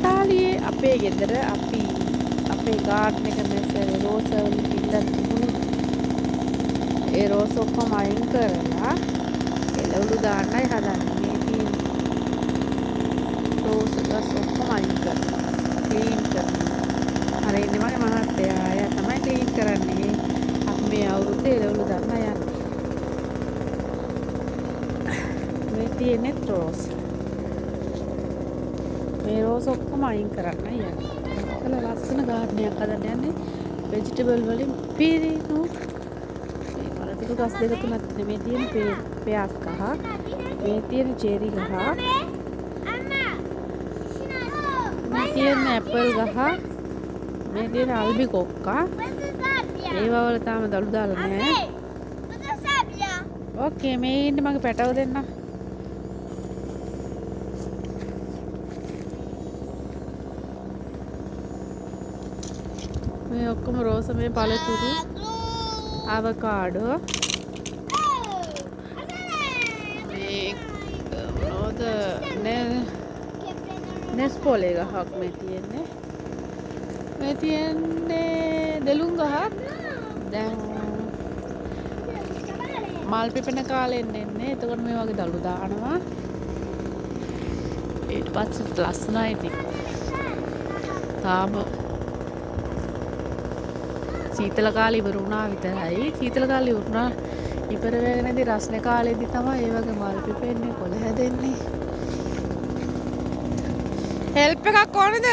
ඉතාලියේ අපේ ගෙදර අපි අපේ ගාඩන් එක මැස්සේ රෝස වලින් ඉල්ලන් තිබුණේ. ඒ රෝස ඔක්කොම අයින් කරලා එළවලු දාන්නයි හදන්නේ. මේ තියෙන රෝස ගස් ඔක්කොම අයින් කරලා ක්ලීන් කරනවා. අර ඉන්නේ මගේ මහත්තයා. එයා තමයි ක්ලීන් කරන්නේ. අපි මේ අවුරුද්දේ එළවලු දාන්න යන්නේ. මේ තියෙන්නේ රෝස්. මේ රෝස් ඔක්කොම අයින් කරන්න යන්නේ. කළ ලස්සන ගාඩන් එකක් හදන්න යන්නේ. වෙජිටබල් වලින් පිරිණු මේ වලතික ගස් දෙක තුනක් මේ තියෙන පියාස් ගහ, මේ තියෙන චෙරි ගහ, මේ තියෙන ඇපල් ගහ, මේ තියෙන අල්බිකොක්කා. ඒවා වල තාම දළු දාලා නැහැ. ඕකේ මේ ඉන්නේ මගේ පැටව දෙන්න. මේ ඔක්කොම රෝස මේ පළතුරු අවකාඩෝ මේ මොනවද නෙස්පෝලේ ගහක් මේ තියෙන්නේ දෙලුම් ගහක් දැන් මල් පිපෙන කාලෙන් එන්නේ. එතකොට මේ වගේ දළු දානවා. ඊට පස්සේ ලස්සනයි ඉතින්. තාම සීතල කාලේ ඉවර වුණා විතරයි. සීතල කාලේ ඉවර වෙගෙනදී රස්නේ කාලෙදී තමයි මේ වගේ මල් පිපෙන්නේ, කොළ හැදෙන්නේ. හෙල්ප් එකක් ඕනද?